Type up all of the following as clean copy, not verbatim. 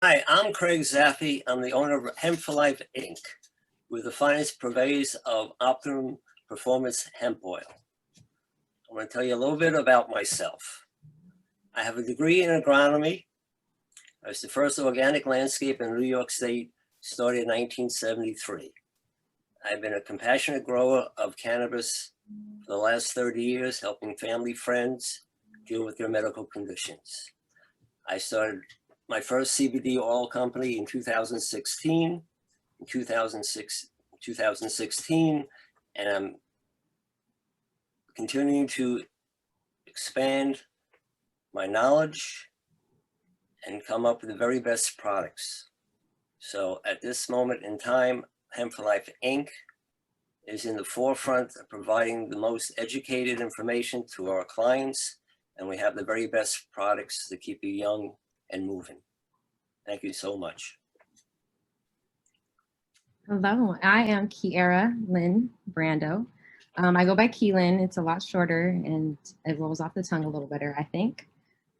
Hi, I'm Craig Zaffe. I'm the owner of Hemp for Life, Inc. We're the finest purveyors of optimum performance hemp oil. I want to tell you a little bit about myself. I have a degree in agronomy. I was the first organic landscaper in New York State, started in 1973. I've been a compassionate grower of cannabis for the last 30 years, helping family friends deal with their medical conditions. I started my first CBD oil company in 2016, and I'm continuing to expand my knowledge and come up with the very best products. So at this moment in time, Hemp for Life Inc. is in the forefront of providing the most educated information to our clients, and we have the very best products to keep you young and moving. Thank you so much. Hello, I am Kiera Lynn Brando. I go by Keelan. It's a lot shorter and it rolls off the tongue a little better, I think.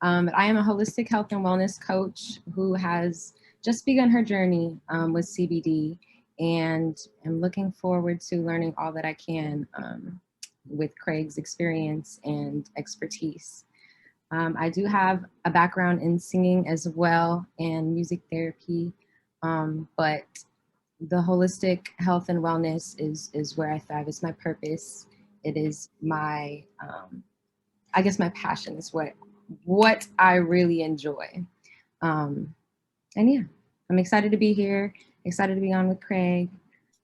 But I am a holistic health and wellness coach who has just begun her journey with CBD, and I'm looking forward to learning all that I can with Craig's experience and expertise. I do have a background in singing as well and music therapy, but the holistic health and wellness is where I thrive. It's my purpose. It is my, I guess my passion is what I really enjoy. And yeah, I'm excited to be here, excited to be on with Craig,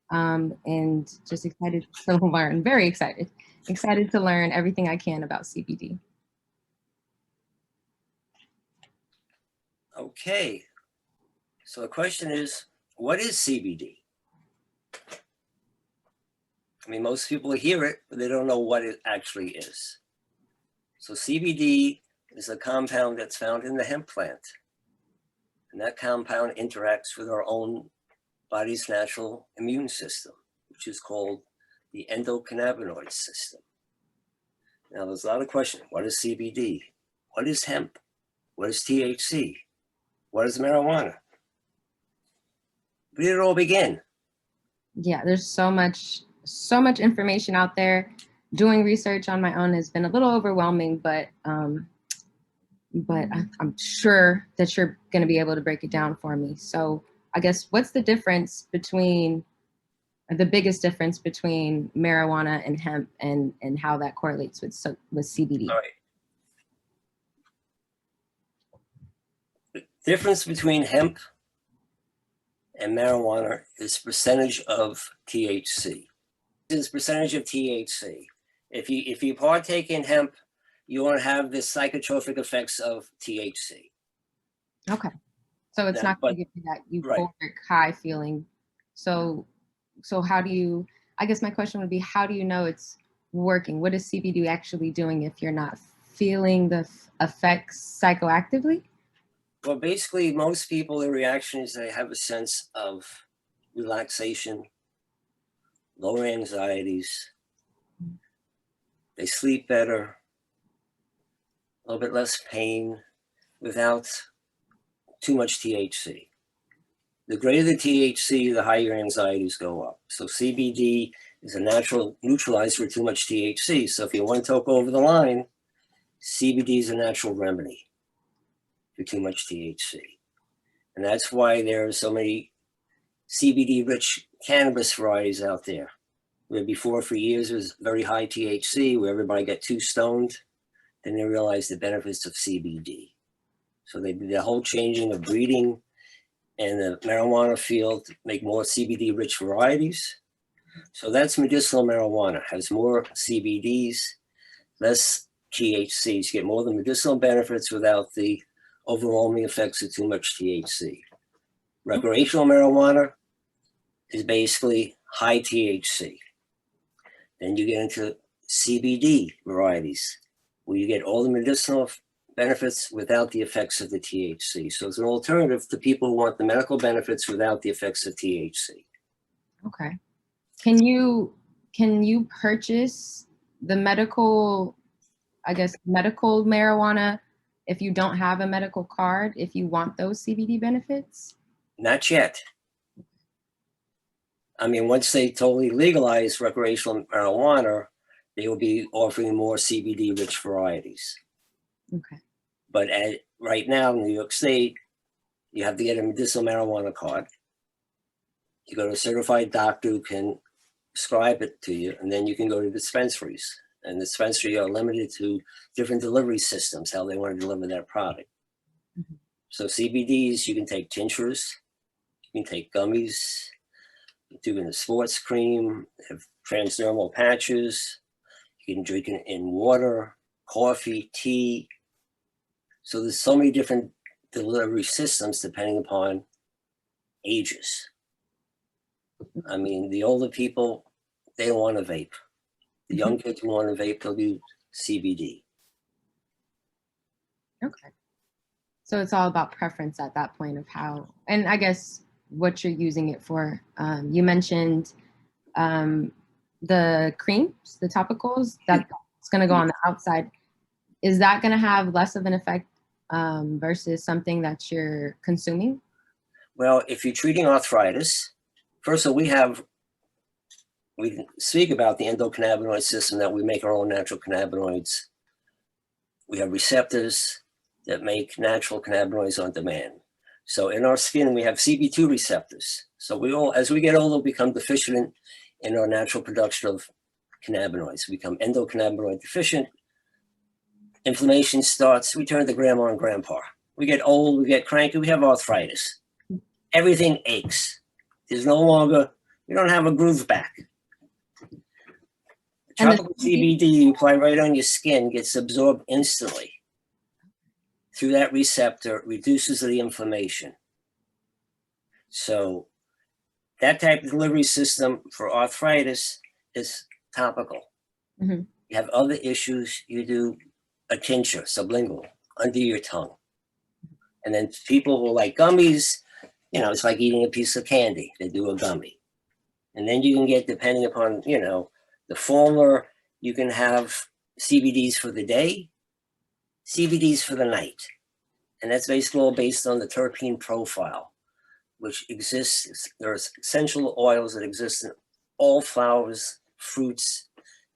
and just excited to learn, very excited to learn everything I can about CBD. Okay, so the question is, what is CBD? I mean, most people hear it, but they don't know what it actually is. So CBD is a compound that's found in the hemp plant. And that compound interacts with our own body's natural immune system, which is called the endocannabinoid system. Now, there's a lot of questions. What is CBD? What is hemp? What is THC? What is marijuana? Where did it all begin? Yeah, there's so much information out there. Doing research on my own has been a little overwhelming, but I'm sure that you're going to be able to break it down for me. So I guess what's the difference between, the biggest difference between marijuana and hemp, and how that correlates with CBD? All right. The difference between hemp and marijuana is percentage of THC. This is percentage of THC. If you partake in hemp, you won't have the psychotropic effects of THC. Okay, so it's not going to give you that euphoric high feeling. So how do you? I guess my question would be, how do you know it's working? What is CBD actually doing if you're not feeling the effects psychoactively? Well, basically, most people, their reaction is they have a sense of relaxation, lower anxieties. They sleep better, a little bit less pain without too much THC. The greater the THC, the higher your anxieties go up. So CBD is a natural neutralizer for too much THC. So if you want to talk over the line, CBD is a natural remedy for too much THC. And that's why there are so many CBD-rich cannabis varieties out there. Where before, for years, it was very high THC, where everybody got too stoned. Then they realized the benefits of CBD. So they did the whole changing of breeding and the marijuana field to make more CBD-rich varieties. So that's medicinal marijuana, has more CBDs, less THCs. You get more of the medicinal benefits without the overwhelming effects of too much THC. Recreational marijuana is basically high THC. Then you get into CBD varieties, where you get all the medicinal benefits without the effects of the THC. So it's an alternative to people who want the medical benefits without the effects of THC. Okay. Can you purchase the medical marijuana if you don't have a medical card, if you want those CBD benefits? Not yet. I mean, once they totally legalize recreational marijuana, they will be offering more CBD-rich varieties. Okay. But right now, in New York State, you have to get a medicinal marijuana card. You go to a certified doctor who can prescribe it to you, and then you can go to dispensaries. And dispensaries are limited to different delivery systems, how they want to deliver their product. Mm-hmm. So CBDs, you can take tinctures, you can take gummies, you can do it in a sports cream, have transdermal patches, you can drink it in water, coffee, tea. So there's so many different delivery systems depending upon ages. I mean, the older people, they don't want to vape. The young kids who want to vape, they'll do CBD. Okay. So it's all about preference at that point of how, and I guess what you're using it for. You mentioned the creams, the topicals, that's going to go on the outside. Is that going to have less of an effect versus something that you're consuming? Well, if you're treating arthritis, first of all, we speak about the endocannabinoid system, that we make our own natural cannabinoids. We have receptors that make natural cannabinoids on demand. So in our skin, we have CB2 receptors. So we all, as we get older, become deficient in our natural production of cannabinoids. We become endocannabinoid deficient. Inflammation starts. We turn to grandma and grandpa. We get old, we get cranky, we have arthritis. Everything aches. There's no longer, we don't have a groove back. Tropical CBD you apply right on your skin gets absorbed instantly through that receptor, reduces the inflammation. So that type of delivery system for arthritis is topical. Mm-hmm. You have other issues, you do a tincture, sublingual, under your tongue. And then people who like gummies, you know, it's like eating a piece of candy. They do a gummy. And then you can get, depending upon, you know, the former, you can have CBDs for the day, CBDs for the night. And that's basically all based on the terpene profile, which exists. There's essential oils that exist in all flowers, fruits,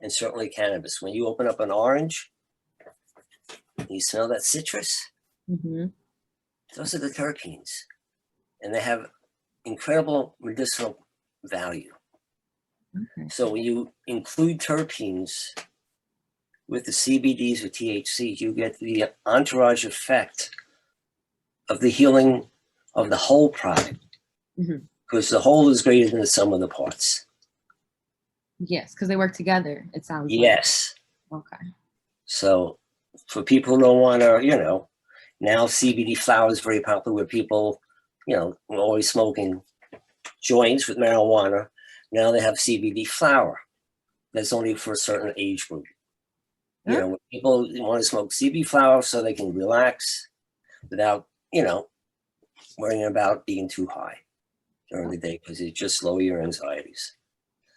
and certainly cannabis. When you open up an orange, you smell that citrus, mm-hmm. Those are the terpenes. And they have incredible medicinal value. Okay. So when you include terpenes with the CBDs or THC, you get the entourage effect of the healing of the whole product. Mm-hmm. Because the whole is greater than the sum of the parts. Yes, because they work together, it sounds like. Yes. Okay. So for people who don't want to, you know, now CBD flower is very popular where people, you know, were always smoking joints with marijuana. Now they have CBD flower. That's only for a certain age group. You know, when people want to smoke CBD flower so they can relax without, you know, worrying about being too high during the day, because it just lower your anxieties.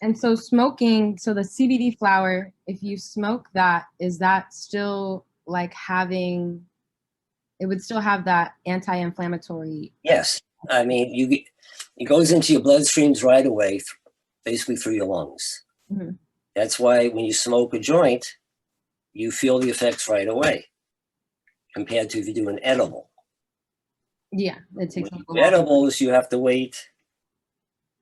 And so smoking, so the CBD flower, if you smoke that, is that still like having, it would still have that anti-inflammatory? Yes. I mean, it goes into your bloodstreams right away, basically through your lungs. Mm-hmm. That's why when you smoke a joint, you feel the effects right away compared to if you do an edible. Yeah, it takes a little edibles, you have to wait,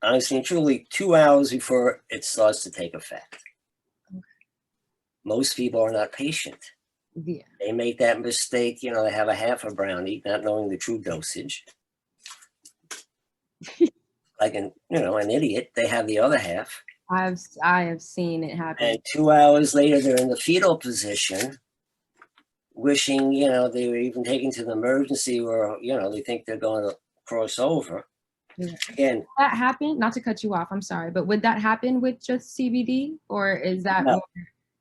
honestly and truly, 2 hours before it starts to take effect. Okay. Most people are not patient. Yeah. They make that mistake, you know, they have a half a brownie, not knowing the true dosage. Like an idiot, they have the other half. I have seen it happen. And 2 hours later, they're in the fetal position, wishing, you know, they were even taken to the emergency, or, you know, they think they're going to cross over. Yeah. Again, would that happen? Not to cut you off, I'm sorry, but would that happen with just CBD, or is that more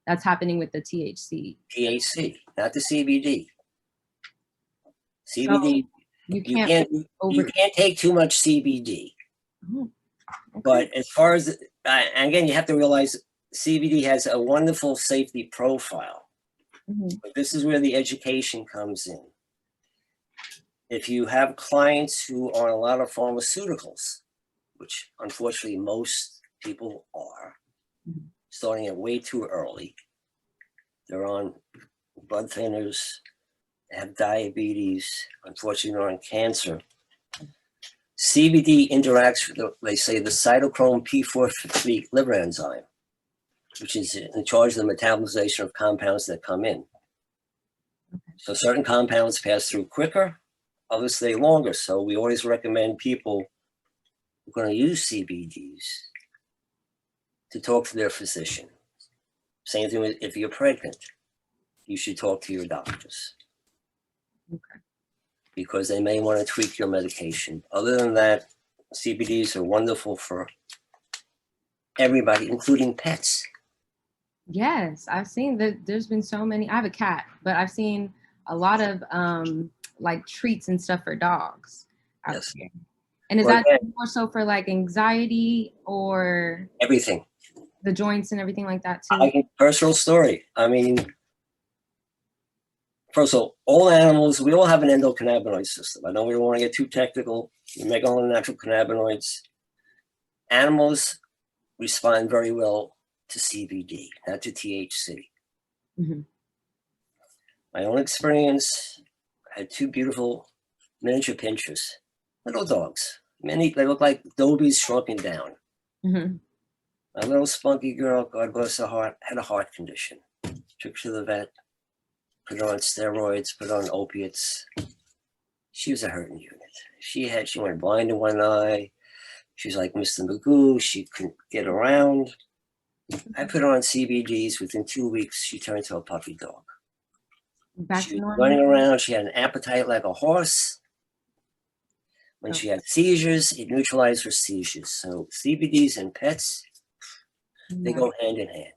that's happening with the THC? THC, not the CBD. CBD, so you can't take too much CBD. Oh, okay. But as far as, again, you have to realize CBD has a wonderful safety profile. Mhm. But this is where the education comes in. If you have clients who are on a lot of pharmaceuticals, which unfortunately most people are, Mhm. starting it way too early, they're on blood thinners, they have diabetes, unfortunately they're on cancer. CBD interacts with, they say, the cytochrome P450 liver enzyme, which is in charge of the metabolization of compounds that come in. So certain compounds pass through quicker, others stay longer. So we always recommend people who are going to use CBDs to talk to their physician. Same thing with if you're pregnant, you should talk to your doctors. Okay. Because they may want to tweak your medication. Other than that, CBDs are wonderful for everybody, including pets. Yes, I've seen that there's been so many. I have a cat, but I've seen a lot of like treats and stuff for dogs out Yes. there. And is Well, that again, more so for like anxiety or everything. the joints and everything like that too? I can personal story. I mean, first of all animals, we all have an endocannabinoid system. I know we don't want to get too technical. We make all the natural cannabinoids. Animals respond very well to CBD, not to THC. Mm-hmm. My own experience, I had two beautiful miniature pinchers, little dogs. They look like Dobies shrunken down. Mm-hmm. My little spunky girl, God bless her heart, had a heart condition. Took her to the vet, put her on steroids, put her on opiates. She was a hurting unit. She went blind in one eye. She was like Mr. Magoo. She couldn't get around. I put her on CBDs. Within 2 weeks, she turned into a puppy dog. Back She to was normal. running around. She had an appetite like a horse. When Oh. she had seizures, it neutralized her seizures. So CBDs and pets, they Yeah. go hand in hand.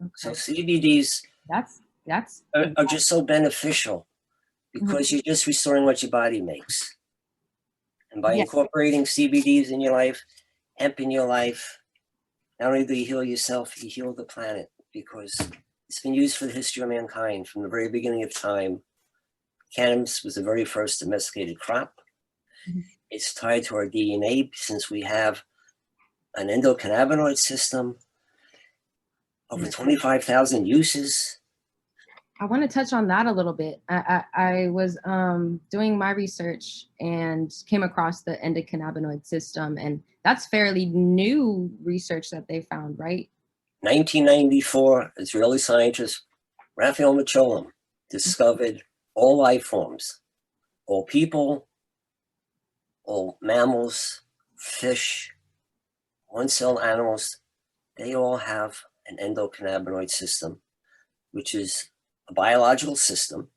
Okay. So CBDs That's are just so beneficial because Mhm. you're just restoring what your body makes. And by Yeah. incorporating CBDs in your life, hemp in your life, not only do you heal yourself, you heal the planet because it's been used for the history of mankind from the very beginning of time. Cannabis was the very first domesticated crop. Mhm. It's tied to our DNA since we have an endocannabinoid system, over 25,000 uses. I want to touch on that a little bit. I was doing my research and came across the endocannabinoid system, and that's fairly new research that they found, right? 1994, Israeli scientist Raphael Mechoulam discovered all life forms, all people, all mammals, fish, one-cell animals, they all have an endocannabinoid system, which is a biological system.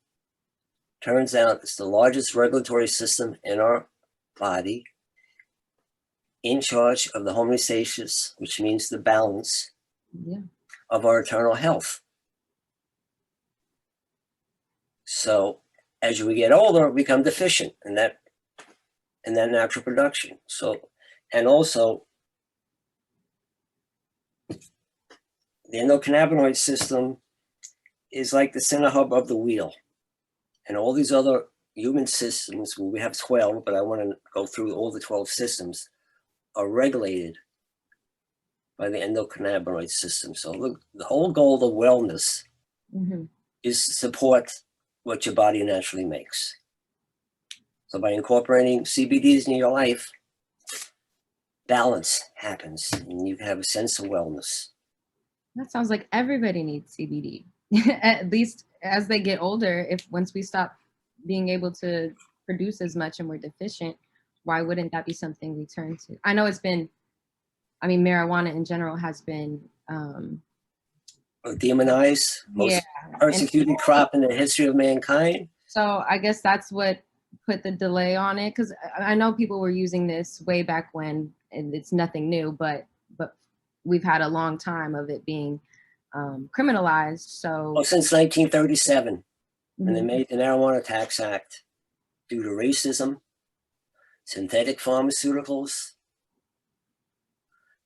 Turns out it's the largest regulatory system in our body, in charge of the homeostasis, which means the balance Yeah. of our eternal health. So as we get older, we become deficient in that natural production. So, and also the endocannabinoid system is like the center hub of the wheel. And all these other human systems, well, we have 12, but I want to go through all the 12 systems, are regulated by the endocannabinoid system. So the whole goal of wellness Mm-hmm. is to support what your body naturally makes. So by incorporating CBDs in your life, balance happens and you can have a sense of wellness. That sounds like everybody needs CBD, at least as they get older. If once we stop being able to produce as much and we're deficient, why wouldn't that be something we turn to? I know it's been, I mean, marijuana in general has been, Demonized, yeah. most And persecuted crop in the history of mankind. so I guess that's what put the delay on it. Because I know people were using this way back when, and it's nothing new, but we've had a long time of it being criminalized. So Well, since 1937, when they Mhm. made the Marijuana Tax Act, due to racism, synthetic pharmaceuticals,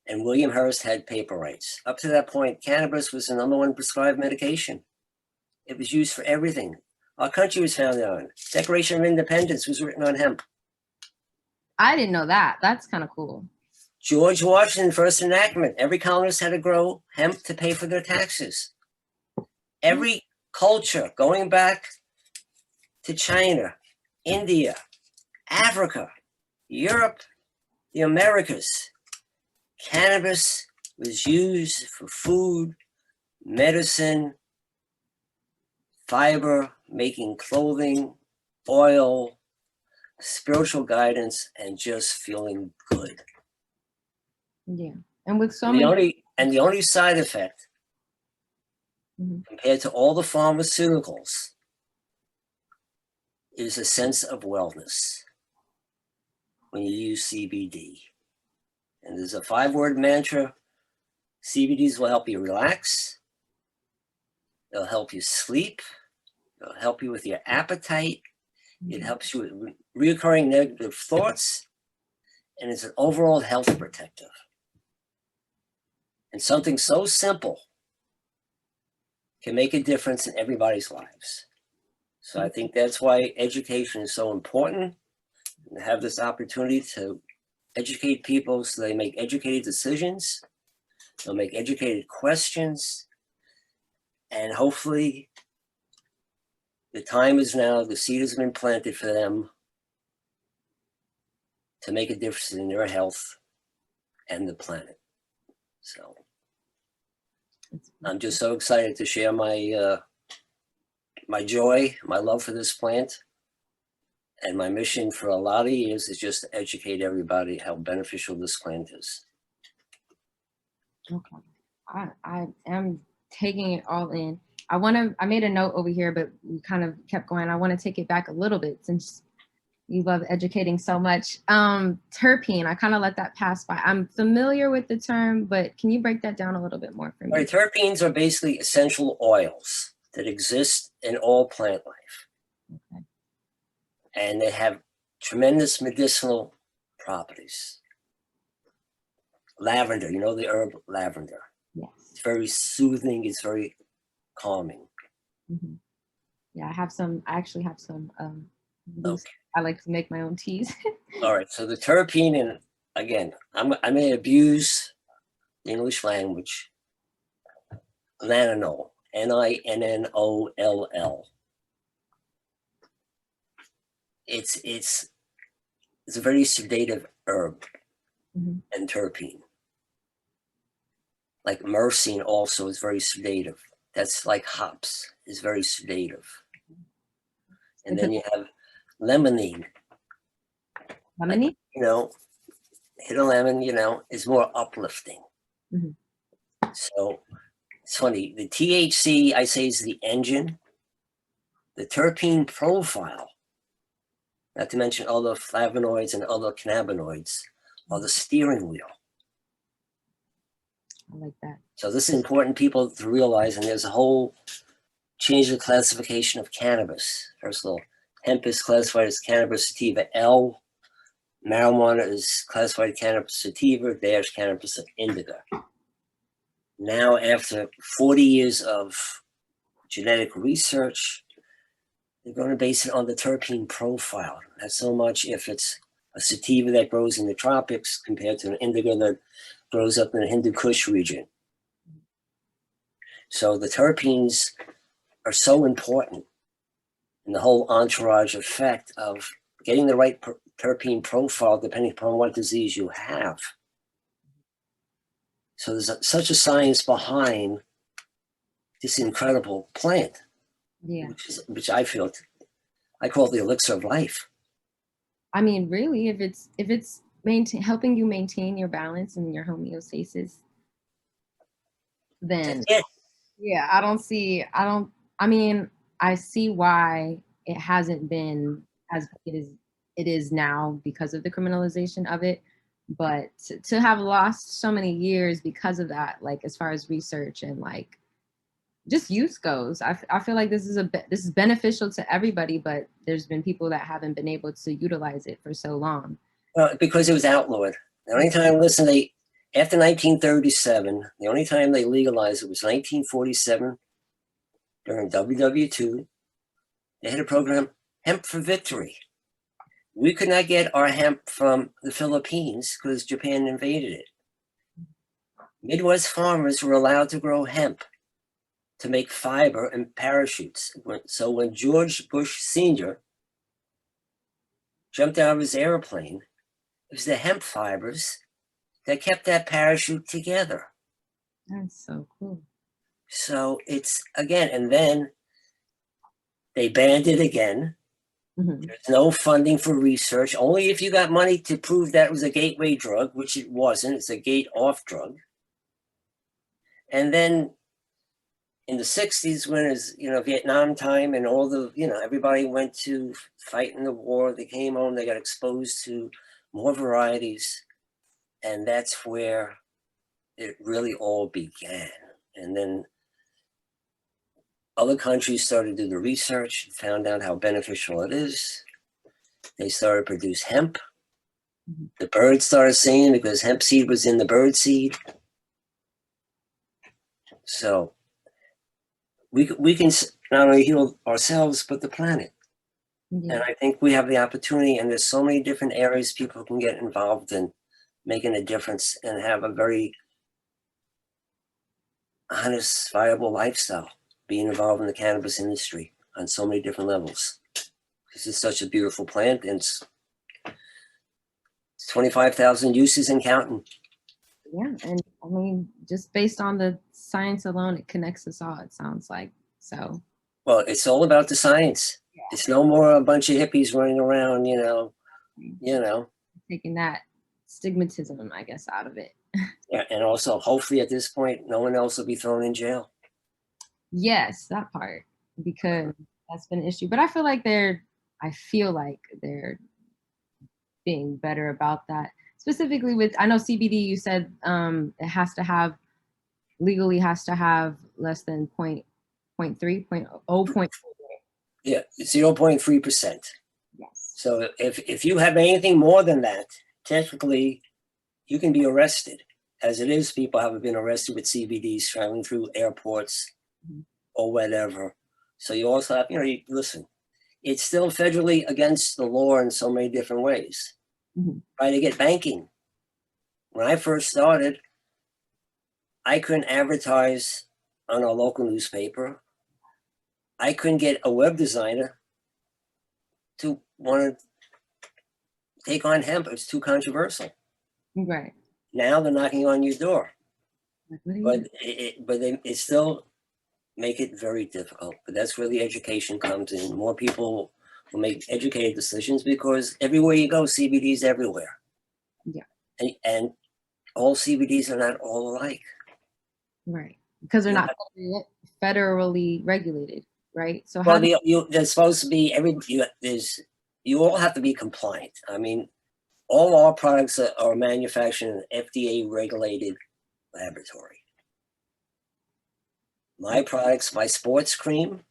and William Hearst had paper rights. Up to that point, cannabis was the number one prescribed medication. It was used for everything. Our country was founded on. Declaration of Independence was written on hemp. I didn't know that. That's kind of cool. George Washington first enactment. Every colonist had to grow hemp to pay for their taxes. Every culture going back to China, India, Africa, Europe, the Americas, cannabis was used for food, medicine, fiber, making clothing, oil, spiritual guidance, and just feeling good. Yeah. And with so And many. the only side effect Mhm. compared to all the pharmaceuticals is a sense of wellness when you use CBD. And there's a 5-word mantra. CBDs will help you relax. They'll help you sleep. They'll help you with your appetite. It helps you with reoccurring negative thoughts. And it's an overall health protective. And something so simple can make a difference in everybody's lives. So I think that's why education is so important. And to have this opportunity to educate people so they make educated decisions, they'll make educated questions, and hopefully the time is now, the seed has been planted for them to make a difference in their health and the planet. So I'm just so excited to share my my joy, my love for this plant. And my mission for a lot of years is just to educate everybody how beneficial this plant is. Okay. I am taking it all in. I made a note over here, but we kind of kept going. I want to take it back a little bit since you love educating so much. Terpene, I kind of let that pass by. I'm familiar with the term, but can you break that down a little bit more for me? Right, terpenes are basically essential oils that exist in all plant life. Okay. And they have tremendous medicinal properties. Lavender, you know the herb lavender. Yes. It's very soothing, it's very calming. Mm-hmm. Yeah, I actually have some loose. Okay. I like to make my own teas. All right, so the terpene, and again, I may abuse the English language. Nanonol, Ninnoll. It's a very sedative herb. Mm-hmm. And terpene. Like myrcene also is very sedative. That's like hops, is very sedative. And then you have limonene. Limonene? Like, you know, hit a lemon, you know, is more uplifting. Mm-hmm. So it's funny. The THC, I say, is the engine. The terpene profile, not to mention other flavonoids and other cannabinoids, are the steering wheel. I like that. So this is important people to realize, and there's a whole change of classification of cannabis. First of all, hemp is classified as cannabis sativa L, marijuana is classified cannabis sativa - cannabis indica. Now, after 40 years of genetic research, they're going to base it on the terpene profile. Not so much if it's a sativa that grows in the tropics compared to an indica that grows up in the Hindu Kush region. So the terpenes are so important in the whole entourage effect of getting the right terpene profile depending upon what disease you have. So there's such a science behind this incredible plant, yeah, which I feel, I call it the elixir of life. I mean, really, if it's helping you maintain your balance and your homeostasis, then yeah, I see why it hasn't been as it is now because of the criminalization of it. But to have lost so many years because of that, like as far as research and like just use goes, I feel like this is beneficial to everybody, but there's been people that haven't been able to utilize it for so long. Well, because it was outlawed. The only time, listen, after 1937, the only time they legalized it was 1947 during WW2, they had a program, Hemp for Victory. We could not get our hemp from the Philippines because Japan invaded it. Midwest farmers were allowed to grow hemp to make fiber and parachutes. So when George Bush Sr. jumped out of his airplane, it was the hemp fibers that kept that parachute together. That's so cool. So it's, again, and then they banned it again. Mm-hmm. There's no funding for research, only if you got money to prove that it was a gateway drug, which it wasn't. It's a gate off drug. And then in the 60s, when it's, Vietnam time and all the, everybody went to fight in the war, they came home, they got exposed to more varieties. And that's where it really all began. And then other countries started to do the research, found out how beneficial it is. They started to produce hemp. Mm-hmm. The birds started singing because hemp seed was in the bird seed. So we can not only heal ourselves, but the planet. Yeah. And I think we have the opportunity, and there's so many different areas people can get involved in making a difference and have a very honest, viable lifestyle, being involved in the cannabis industry on so many different levels. This is such a beautiful plant, and it's 25,000 uses and counting. Yeah, and I mean, just based on the science alone, it connects us all, it sounds like. So, well, it's all about the science. Yeah. It's no more a bunch of hippies running around, taking that stigmatism, I guess, out of it. Yeah, and also, hopefully at this point, no one else will be thrown in jail. Yes, that part, because that's been an issue. But I feel like they're being better about that. Specifically with, I know CBD, you said it has to have, legally has to have less than 0.3. Yeah, 0.3%. Yes. So if you have anything more than that, technically, you can be arrested. As it is, people have been arrested with CBDs traveling through airports or whatever. So you also have, listen, it's still federally against the law in so many different ways. Try to get banking. When I first started, I couldn't advertise on our local newspaper. I couldn't get a web designer to want to take on hemp. It's too controversial. Right. Now they're knocking on your door. But it still make it very difficult. But that's where the education comes in. More people will make educated decisions because everywhere you go, CBD's everywhere. Yeah. And all CBDs are not all alike. Right. Because they're not federally regulated, right? So well, there's supposed to be you all have to be compliant. I mean, all our products are manufactured in an FDA regulated laboratory. My products, my sports cream,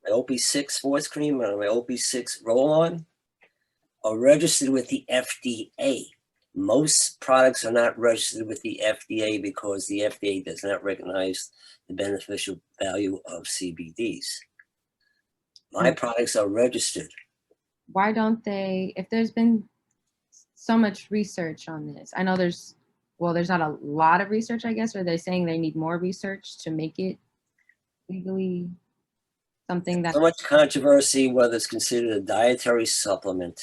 my OP6 sports cream, and my OP6 roll-on are registered with the FDA. Most products are not registered with the FDA because the FDA does not recognize the beneficial value of CBDs. My products are registered. Why don't they, if there's been so much research on this, I know there's not a lot of research, I guess, or they're saying they need more research to make it legally something that... So much controversy whether it's considered a dietary supplement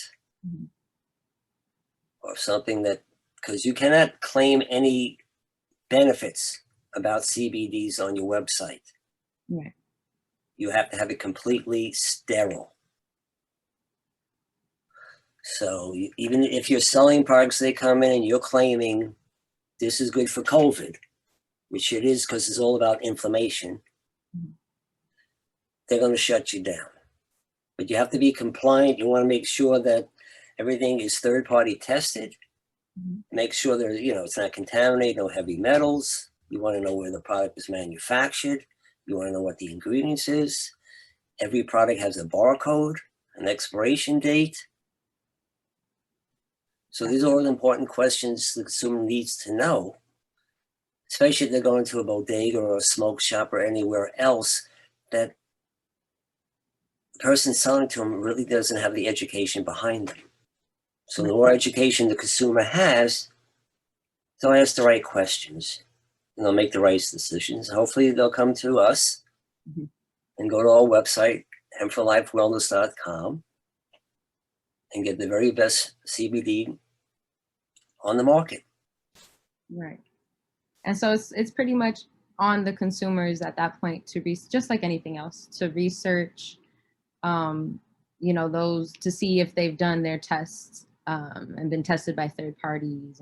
or something that, because you cannot claim any benefits about CBDs on your website. Right. You have to have it completely sterile. So even if you're selling products, they come in and you're claiming this is good for COVID, which it is because it's all about inflammation, they're going to shut you down. But you have to be compliant. You want to make sure that everything is third-party tested. Make sure that it's not contaminated, no heavy metals. You want to know where the product is manufactured. You want to know what the ingredients is. Every product has a barcode, an expiration date. So these are all important questions the consumer needs to know, especially if they're going to a bodega or a smoke shop or anywhere else that the person selling to them really doesn't have the education behind them. So the more education the consumer has, they'll ask the right questions and they'll make the right decisions. Hopefully they'll come to us and go to our website, hempforlifewellness.com, and get the very best CBD on the market. Right. And so it's pretty much on the consumers at that point to just like anything else, to research, those, to see if they've done their tests and been tested by third parties,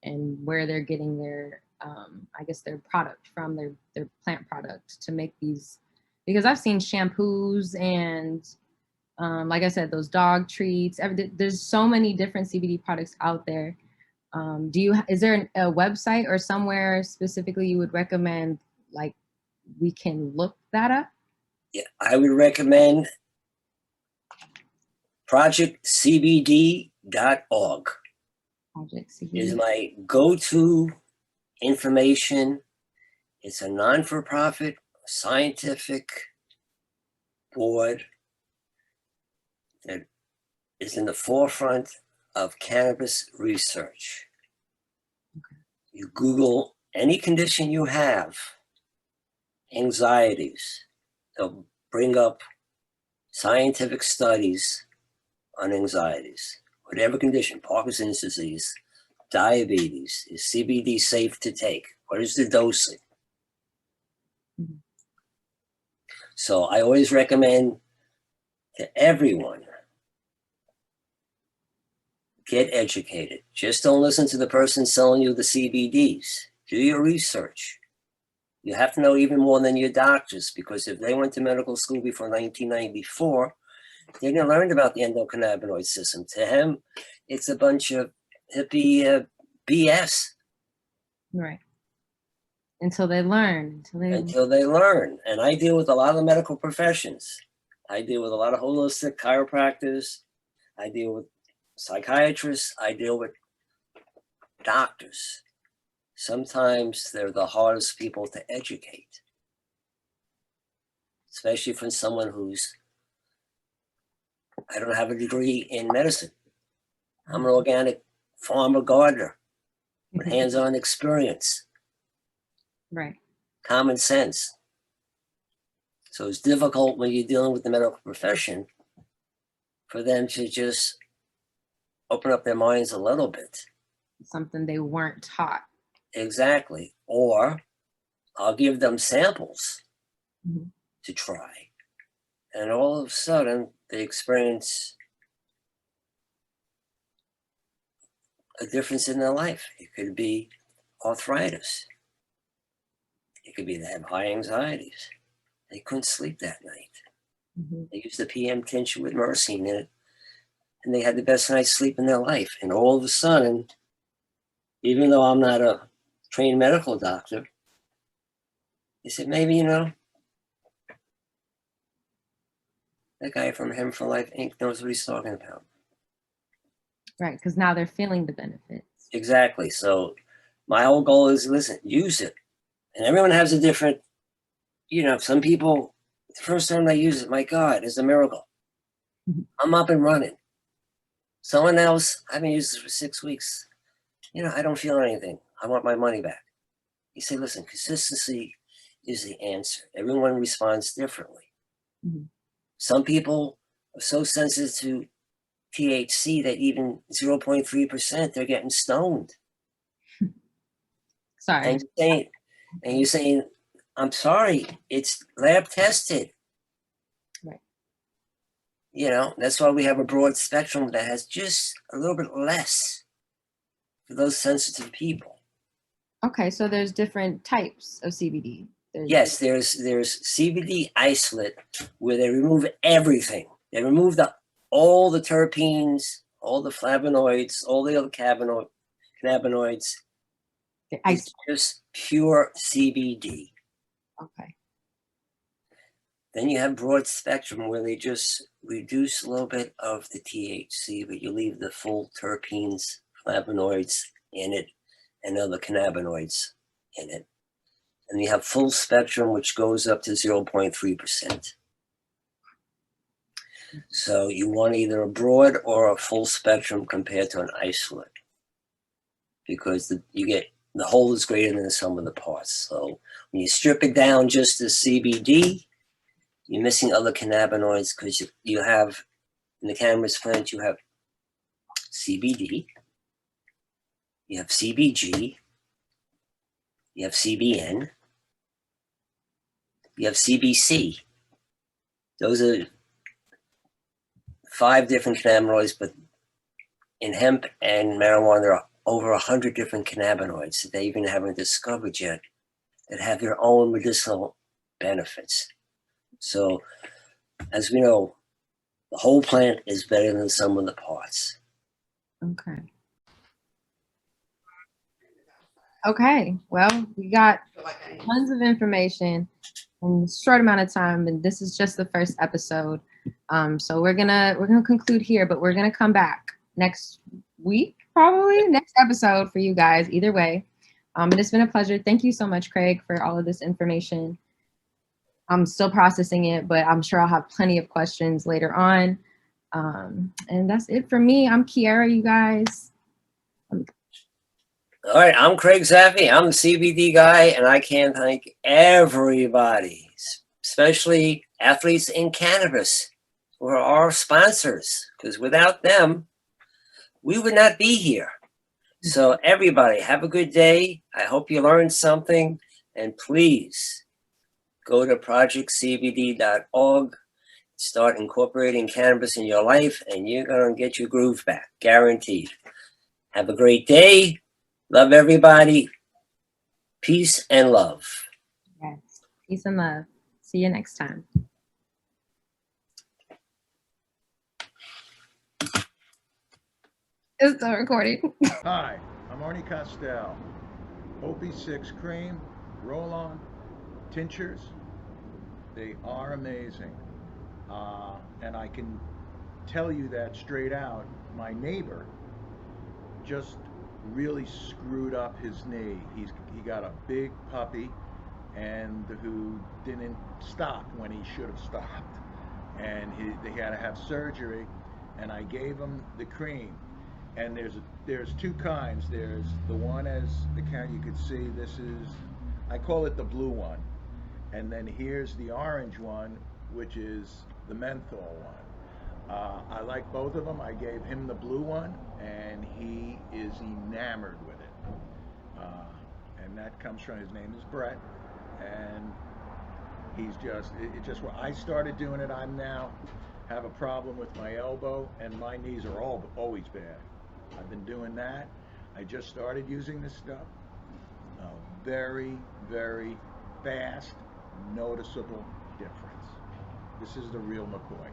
and where they're getting their, their product from, their plant product to make these. Because I've seen shampoos and, like I said, those dog treats. There's so many different CBD products out there. Is there a website or somewhere specifically you would recommend, like we can look that up? Yeah, I would recommend projectcbd.org. Project CBD is my go-to information. It's a non-for-profit scientific board that is in the forefront of cannabis research. Okay. You Google any condition you have, anxieties, they'll bring up scientific studies on anxieties. Whatever condition, Parkinson's disease, diabetes, is CBD safe to take? What is the dosing? Mhm. So I always recommend to everyone, get educated. Just don't listen to the person selling you the CBDs. Do your research. You have to know even more than your doctors, because if they went to medical school before 1994, they didn't learn about the endocannabinoid system. To them, it's a bunch of hippie BS. Right. Until they learn. Until they learn. And I deal with a lot of medical professions. I deal with a lot of holistic chiropractors. I deal with psychiatrists. I deal with doctors. Sometimes they're the hardest people to educate, especially from someone I don't have a degree in medicine. I'm an organic farmer gardener with hands-on experience, Right. common sense. So it's difficult when you're dealing with the medical profession for them to just open up their minds a little bit. Something they weren't taught. Exactly. Or I'll give them samples to try. And all of a sudden, they experience a difference in their life. It could be arthritis. It could be they have high anxieties. They couldn't sleep that night. They used the PM tincture with myrcene in it, and they had the best night's sleep in their life. And all of a sudden, even though I'm not a trained medical doctor, they said, maybe, that guy from Hemp for Life Inc. knows what he's talking about. Right, because now they're feeling the benefits. Exactly. So my whole goal is, listen, use it. And everyone has a different, some people, the first time they use it, my God, it's a miracle. I'm up and running. Someone else, I've been using it for 6 weeks. I don't feel anything. I want my money back. You say, listen, consistency is the answer. Everyone responds differently. Some people are so sensitive to THC that even 0.3%, they're getting stoned. Sorry. And you're saying, I'm sorry, it's lab tested. Right. That's why we have a broad spectrum that has just a little bit less for those sensitive people. Okay, so there's different types of CBD. Yes, there's CBD isolate where they remove everything. They remove all the terpenes, all the flavonoids, all the other cannabinoids. It's just pure CBD. Okay. Then you have broad spectrum where they just reduce a little bit of the THC, but you leave the full terpenes, flavonoids in it, and other cannabinoids in it. and you have full spectrum, which goes up to 0.3%. So you want either a broad or a full spectrum compared to an isolate, because you get the whole is greater than the sum of the parts. So when you strip it down just to CBD, you're missing other cannabinoids, because you have, in the cannabis plant, you have CBD, you have CBG, you have CBN, you have CBC. Those are 5 different cannabinoids, but in hemp and marijuana, there are over 100 different cannabinoids that they even haven't discovered yet that have their own medicinal benefits. So, as we know, the whole plant is better than the sum of the parts. Okay. Okay. Well, we got tons of information in a short amount of time, and this is just the first episode. So we're gonna conclude here, but we're gonna come back next week, probably next episode for you guys. Either way, and it's been a pleasure. Thank you so much, Craig, for all of this information. I'm still processing it, but I'm sure I'll have plenty of questions later on. And that's it for me. I'm Kiara, you guys. All right, I'm Craig Zaffe. I'm the CBD guy, and I can't thank everybody, especially athletes in cannabis, who are our sponsors, because without them, we would not be here. So everybody, have a good day. I hope you learned something, and please go to projectcbd.org, start incorporating cannabis in your life, and you're going to get your groove back, guaranteed. Have a great day. Love everybody. Peace and love. Yes. Peace and love. See you next time. It's still recording. Hi, I'm Arnie Costell. OP6 cream, roll-on, tinctures, they are amazing. And I can tell you that straight out. My neighbor just really screwed up his knee. He got a big puppy, and who didn't stop when he should have stopped, and they had to have surgery, and I gave him the cream. And there's 2 kinds. There's the one, as the count you could see, this is, I call it the blue one, and then here's the orange one, which is the menthol one. I like both of them. I gave him the blue one, and he is enamored with it. And that comes from, his name is Brett, and he's just, when I started doing it, I'm now have a problem with my elbow, and my knees are always bad. I've been doing that. I just started using this stuff. Very, very fast, noticeable difference. This is the real McCoy.